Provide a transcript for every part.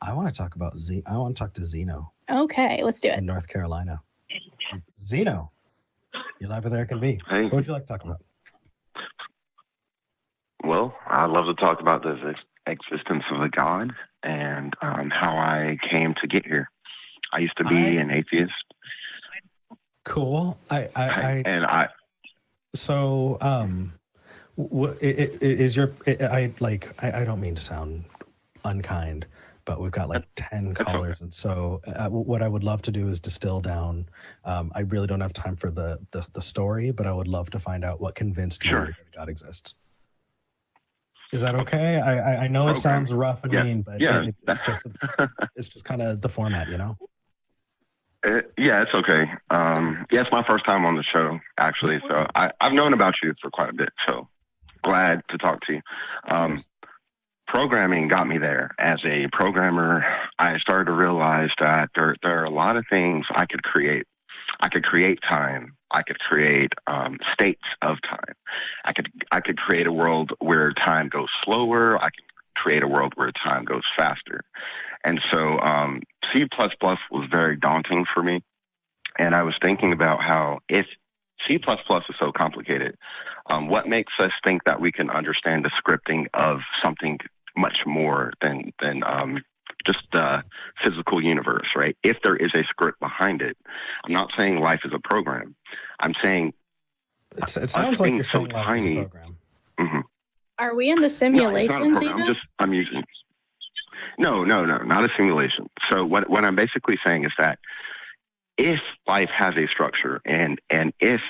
I want to talk about I want to talk to Xeno Okay, let's do it. in North Carolina. Xeno, you live with Eric and V. Hey. What would you like to talk about? Well, I'd love to talk about the existence of a God and how I came to get here. I used to be an atheist. Cool. So, is your? I don't mean to sound unkind, but we've got like 10 callers, and so what I would love to do is distill down. I really don't have time for the story, but I would love to find out what convinced you that God exists. Is that okay? I know it sounds rough and mean, but it's just kind of the format, you know. Yeah, it's okay. It's my first time on the show, actually. So I've known about you for quite a bit. So glad to talk to you. Programming got me there. As a programmer, I started to realize that there are a lot of things I could create. I could create time. I could create states of time. I could create a world where time goes slower. I could create a world where time goes faster. And so C++ was very daunting for me. And I was thinking about how if C++ is so complicated, what makes us think that we can understand the scripting of something much more than just the physical universe, right? If there is a script behind it, I'm not saying life is a program. I'm saying it sounds like you're so saying life tiny. is a program. Mm-hmm. Are we in the simulation, Xeno? I'm using. No, not a simulation. So what I'm basically saying is that if life has a structure and if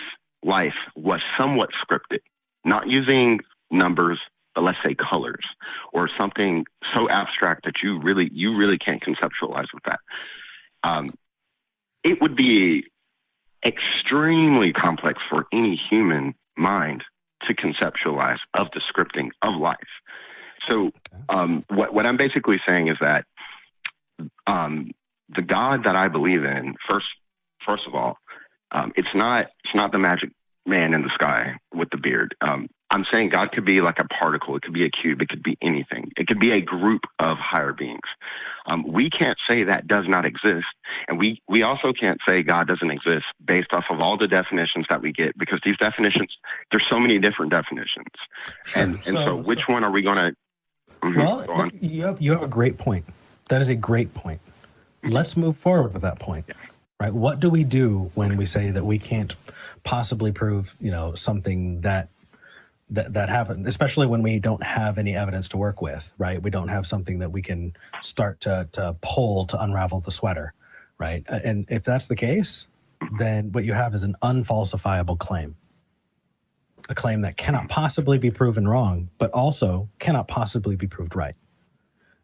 life was somewhat scripted, not using numbers, but let's say colors or something so abstract that you really can't conceptualize with that, it would be extremely complex for any human mind to conceptualize of the scripting of life. So what I'm basically saying is that the God that I believe in, first of all, it's not the magic man in the sky with the beard. I'm saying God could be like a particle. It could be a cube. It could be anything. It could be a group of higher beings. We can't say that does not exist. And we also can't say God doesn't exist based off of all the definitions that we get, because these definitions, there's so many different definitions. Sure. And so which one are we going to... Well, you have a great point. That is a great point. Let's move forward with that point. Yeah. Right? What do we do when we say that we can't possibly prove, something that happened, especially when we don't have any evidence to work with, right? We don't have something that we can start to pull to unravel the sweater, right? And if that's the case, then what you have is an unfalsifiable claim. A claim that cannot possibly be proven wrong, but also cannot possibly be proved right.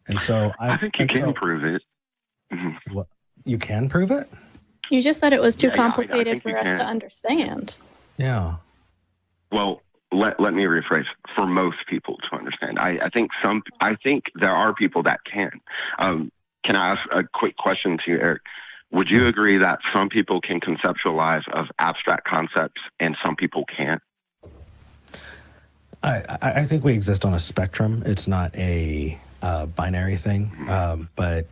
And so I think you can prove it. Mm-hmm. What, you can prove it? You just said it was too complicated for us to understand. Yeah. Well, let me rephrase. For most people to understand, I think there are people that can. Can I ask a quick question to you, Eric? Would you agree that some people can conceptualize of abstract concepts and some people can't? I think we exist on a spectrum. It's not a binary thing. But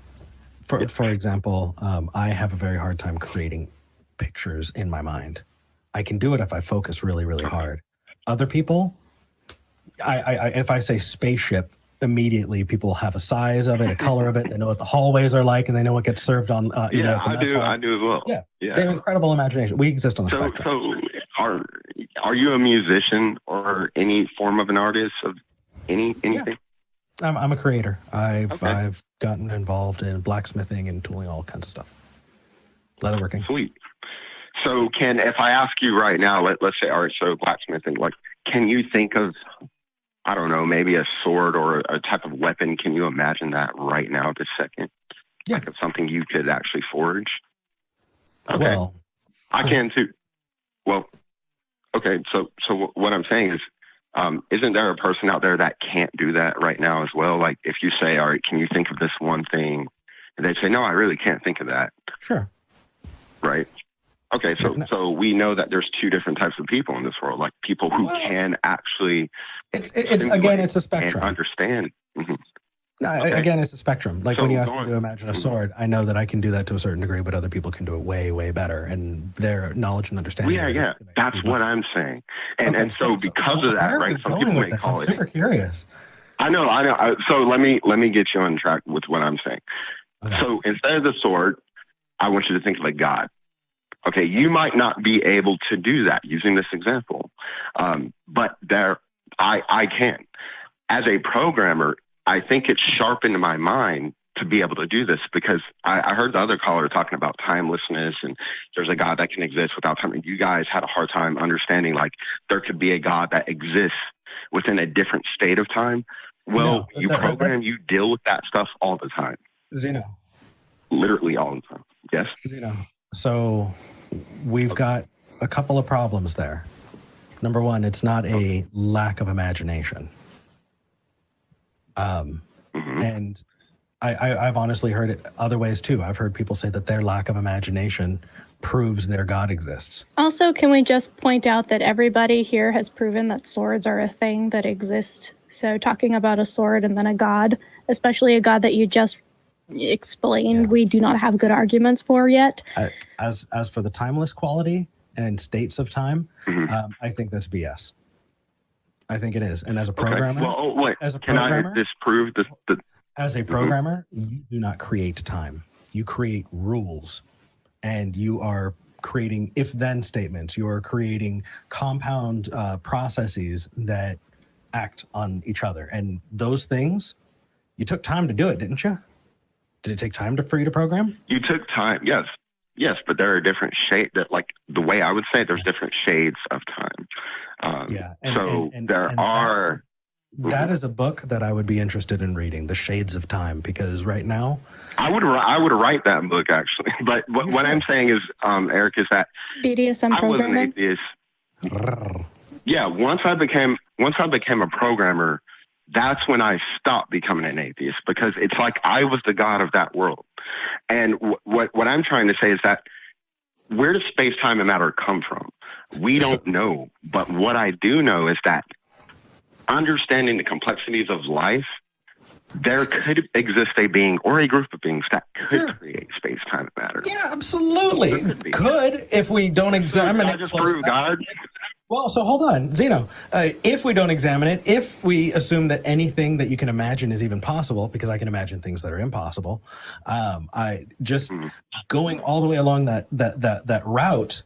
for example, I have a very hard time creating pictures in my mind. I can do it if I focus really, really hard. Other people, if I say spaceship, immediately people have a size of it, a color of it. They know what the hallways are like, and they know what gets served on. I do as well. Yeah. They have incredible imagination. We exist on a spectrum. So are you a musician or any form of an artist of anything? Yeah. I'm a creator. I've gotten involved in blacksmithing and tooling, all kinds of stuff. Leatherworking. Sweet. So if I ask you right now, let's say, all right, so blacksmithing, like, can you think of, I don't know, maybe a sword or a type of weapon? Can you imagine that right now, this second? Yeah. Like something you could actually forge? Okay. Well, I can too. Well, okay. So what I'm saying is, isn't there a person out there that can't do that right now as well? Like if you say, all right, can you think of this one thing? And they say, no, I really can't think of that. Sure. Right. Okay. So we know that there's two different types of people in this world, like people who can actually, it's a spectrum. Understand. Mm-hmm. No, Okay. again, it's a spectrum. Like So when you ask me going- to imagine a sword, I know that I can do that to a certain degree, but other people can do it way, way better. And their knowledge and understanding. Well, of it yeah. is That's what I'm saying. And so because of that, where are right? we Some going people with may this? call I'm it. super curious. I know. So let me get you on track with what I'm saying. Okay. So instead of the sword, I want you to think of a god. Okay, you might not be able to do that using this example, but I can. As a programmer, I think it's sharpened my mind to be able to do this because I heard the other caller talking about timelessness and there's a God that can exist without time. You guys had a hard time understanding like there could be a God that exists within a different state of time. Well, No, you program, you deal with that stuff all the time. Zeno. Literally all the time. Yes? Zeno. So we've got a couple of problems there. Number one, it's not a lack of imagination. And I've honestly heard it other ways too. I've heard people say that their lack of imagination proves their God exists. Also, can we just point out that everybody here has proven that swords are a thing that exist? So talking about a sword and then a god, especially a god that you just explained, we do not have good arguments for yet. As for the timeless quality and states of time, I think that's BS. I think it is. And as a programmer, Well, wait, as a can programmer, I disprove this? as a programmer, you do not create time. You create rules, and you are creating if-then statements. You are creating compound processes that act on each other. And those things, you took time to do it, didn't you? Did it take time for you to program? You took time, yes, but there are different shades. That, like the way I would say it, there's different shades of time. That is a book that I would be interested in reading, The Shades of Time, because right now I would write that book actually. But what I'm saying is, Eric, is that BDSM I was an programming. atheist. Yeah, once I became a programmer, that's when I stopped becoming an atheist because it's like I was the god of that world. And what I'm trying to say is that where does space, time, and matter come from? We don't know. But what I do know is that understanding the complexities of life, there could exist a being or a group of beings that could create space, time, and matter. Yeah, absolutely. Could if we don't examine it. I just prove God. Well, so hold on, Xeno. If we don't examine it, if we assume that anything that you can imagine is even possible, because I can imagine things that are impossible, I just going all the way along that route.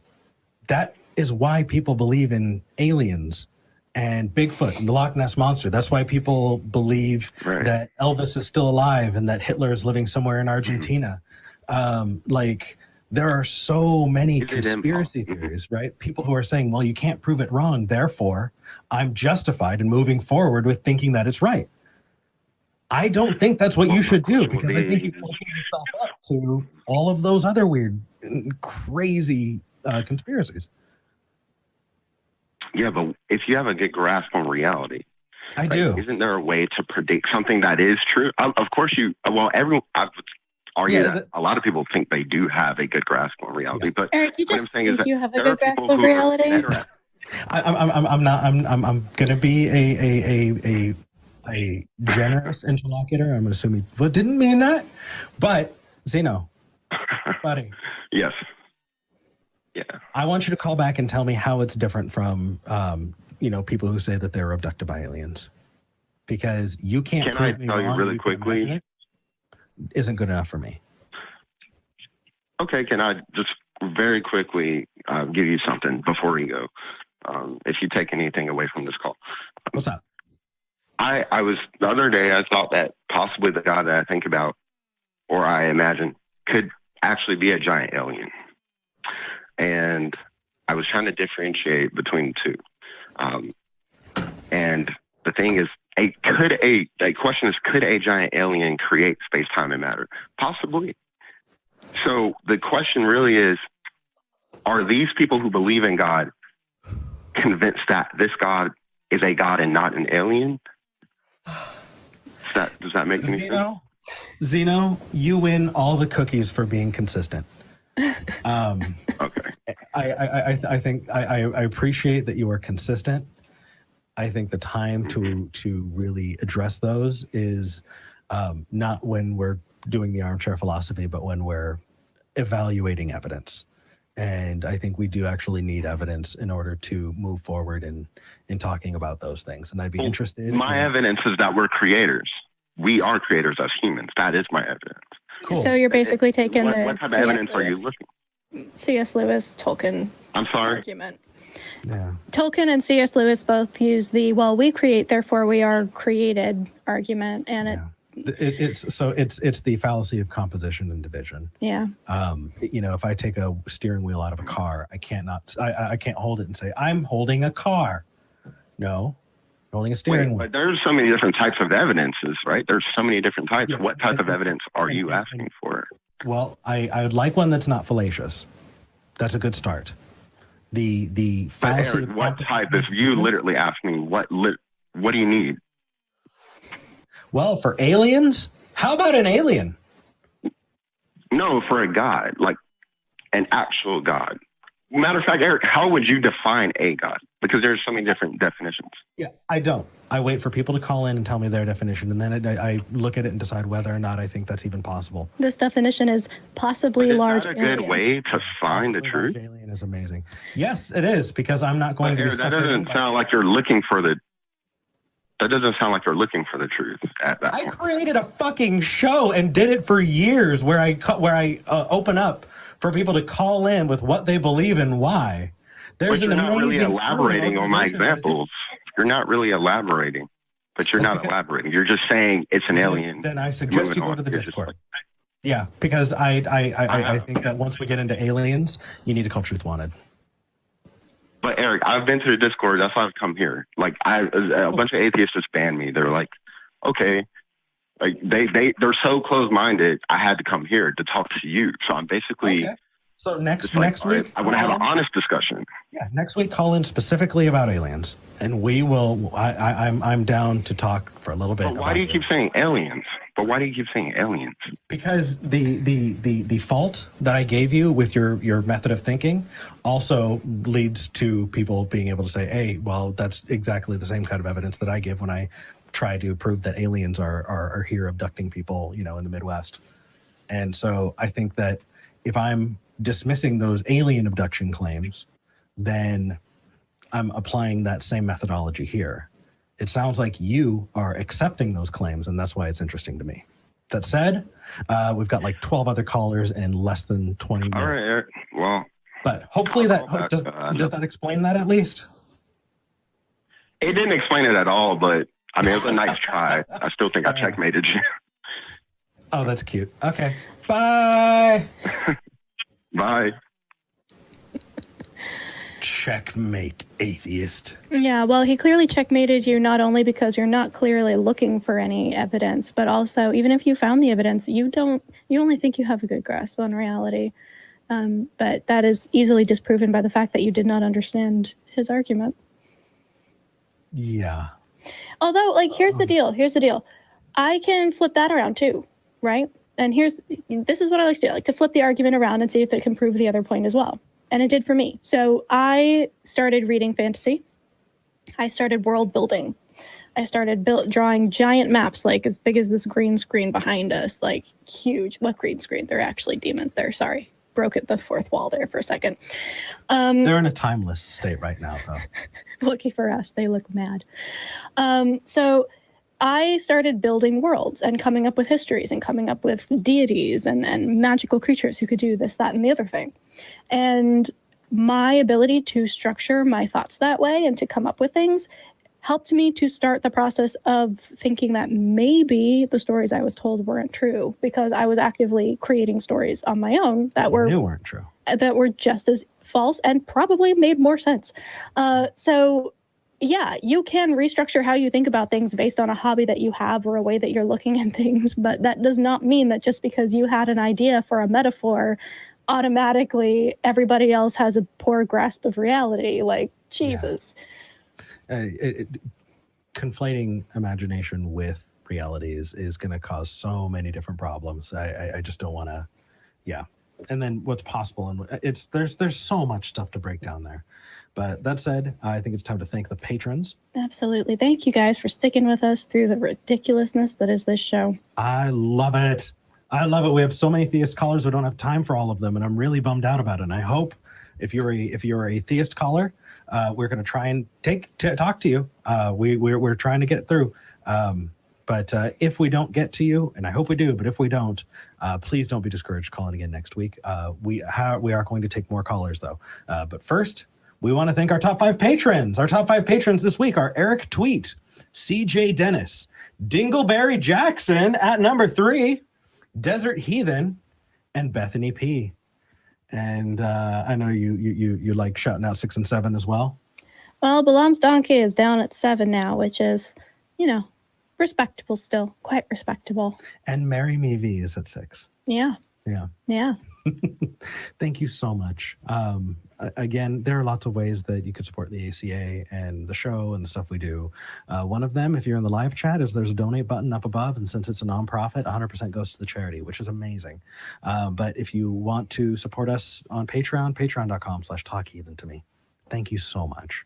That is why people believe in aliens and Bigfoot and the Loch Ness Monster. That's why people believe that Elvis is still alive and that Hitler is living somewhere in Argentina. There are so many conspiracy theories, right? People who are saying, well, you can't prove it wrong, therefore I'm justified in moving forward with thinking that it's right. I don't think that's what you should do, because I think you open yourself up to all of those other weird, crazy conspiracies. Yeah, but if you have a good grasp on reality, I do. Isn't there a way to predict something that is true? Of course, everyone. I would argue that a lot of people think they do have a good grasp on reality, but Eric, you what just I'm saying is that think you have a there are good grasp people of who are reality. better at- I'm gonna be a generous interlocutor. I'm assuming, but didn't mean that. But Xeno, buddy. Yes. Yeah. I want you to call back and tell me how it's different from people who say that they're abducted by aliens, because you can't Can prove I me tell wrong. you really quickly? Isn't good enough for me. Okay, can I just very quickly give you something before we go? If you take anything away from this call. What's up? I was, the other day, I thought that possibly the God that I think about, or I imagine, could actually be a giant alien. And I was trying to differentiate between the two. And the thing is, a question is, could a giant alien create space, time, and matter? Possibly. So the question really is, are these people who believe in God convinced that this God is a God and not an alien? Does that make any sense? Xeno, you win all the cookies for being consistent. Okay. I think I appreciate that you are consistent. I think the time to really address those is not when we're doing the armchair philosophy, but when we're evaluating evidence. And I think we do actually need evidence in order to move forward in talking about those things. And I'd be interested. My evidence is that we're creators. We are creators as humans. That is my evidence. Cool. So you're basically taking what the type of C.S. evidence are you Lewis, looking? C.S. Lewis, Tolkien I'm sorry. argument. Yeah. Tolkien and C.S. Lewis both use the "well, we create, therefore we are created" argument, and It's the fallacy of composition and division. yeah. If I take a steering wheel out of a car, I can't hold it and say I'm holding a car. No, I'm holding a steering wheel. But there's so many different types of evidences, right? There's so many different types. Yeah. What type of evidence are you asking for? Well, I would like one that's not fallacious. That's a good start. The fallacy. Eric, what type? If you literally ask me, what do you need? Well, for aliens, how about an alien? No, for a god, like an actual god. Matter of fact, Eric, how would you define a god? Because there's so many different definitions. Yeah, I don't. I wait for people to call in and tell me their definition, and then I look at it and decide whether or not I think that's even possible. This definition is possibly large. Is that a good way to find the truth? Alien is amazing. Yes, it is, because I'm not going to. Eric, that doesn't sound like you're looking for the. That doesn't sound like you're looking for the truth at that point. I created a fucking show and did it for years, where I open up for people to call in with what they believe and why. But you're not really elaborating on my examples. You're not really elaborating, but you're not elaborating. You're just saying it's an alien. Then I suggest you go to the Discord. Yeah, because I think that once we get into aliens, you need to call Truth Wanted. But Eric, I've been to the Discord. That's why I've come here. Like a bunch of atheists just banned me. They're like, okay, like they're so closed-minded. I had to come here to talk to you. So I'm basically. Okay. So next week, I want to have an honest discussion. Yeah, next week call in specifically about aliens, and we will. I'm down to talk for a little bit. But why do you keep saying aliens? Because the fault that I gave you with your method of thinking also leads to people being able to say, hey, well, that's exactly the same kind of evidence that I give when I try to prove that aliens are here abducting people, in the Midwest. And so I think that if I'm dismissing those alien abduction claims, then I'm applying that same methodology here. It sounds like you are accepting those claims, and that's why it's interesting to me. That said, we've got like 12 other callers in less than 20 minutes. All right, Eric. Well, but hopefully does that explain that at least? It didn't explain it at all, but I mean, it was a nice try. I still think I checkmated you. Oh, that's cute. Okay. Bye. Bye. Checkmate, atheist. Yeah, well, he clearly checkmated you not only because you're not clearly looking for any evidence, but also even if you found the evidence, you only think you have a good grasp on reality. But that is easily disproven by the fact that you did not understand his argument. Yeah. Although, here's the deal. I can flip that around too, right? And this is what I like to do. I like to flip the argument around and see if it can prove the other point as well. And it did for me. So I started reading fantasy. I started world building. I started drawing giant maps, like as big as this green screen behind us, like huge. What green screen? They're actually demons there. Sorry. Broke at the fourth wall there for a second. They're in a timeless state right now, though. Lucky for us, they look mad. So I started building worlds and coming up with histories and coming up with deities and magical creatures who could do this, that, and the other thing. And my ability to structure my thoughts that way and to come up with things helped me to start the process of thinking that maybe the stories I was told weren't true, because I was actively creating stories on my own that weren't true, that were just as false and probably made more sense. So yeah, you can restructure how you think about things based on a hobby that you have or a way that you're looking at things, but that does not mean that just because you had an idea for a metaphor, automatically everybody else has a poor grasp of reality. Like, Jesus. Yeah. Conflating imagination with reality is going to cause so many different problems. I just don't want to, and then what's possible, and there's so much stuff to break down there. But that said, I think it's time to thank the patrons. Absolutely. Thank you guys for sticking with us through the ridiculousness that is this show. I love it. I love it. We have so many theist callers. We don't have time for all of them, and I'm really bummed out about it. And I hope if you're a theist caller, we're going to try and talk to you. We're trying to get through. But if we don't get to you, and I hope we do, but if we don't, please don't be discouraged calling again next week. We are going to take more callers though. But first, we want to thank our top 5 patrons. Our top 5 patrons this week are Eric Tweet, CJ Dennis, Dingleberry Jackson at number 3, Desert Heathen, and Bethany P. And I know you like shouting out 6 and 7 as well. Well, Balaam's Donkey is down at 7 now, which is, respectable still, quite respectable. And Marry Me V is at 6. Yeah. Thank you so much. Again, there are lots of ways that you could support the ACA and the show and the stuff we do. One of them, if you're in the live chat, is there's a donate button up above. And since it's a nonprofit, 100% goes to the charity, which is amazing. But if you want to support us on Patreon, patreon.com/talkheathen to me. Thank you so much.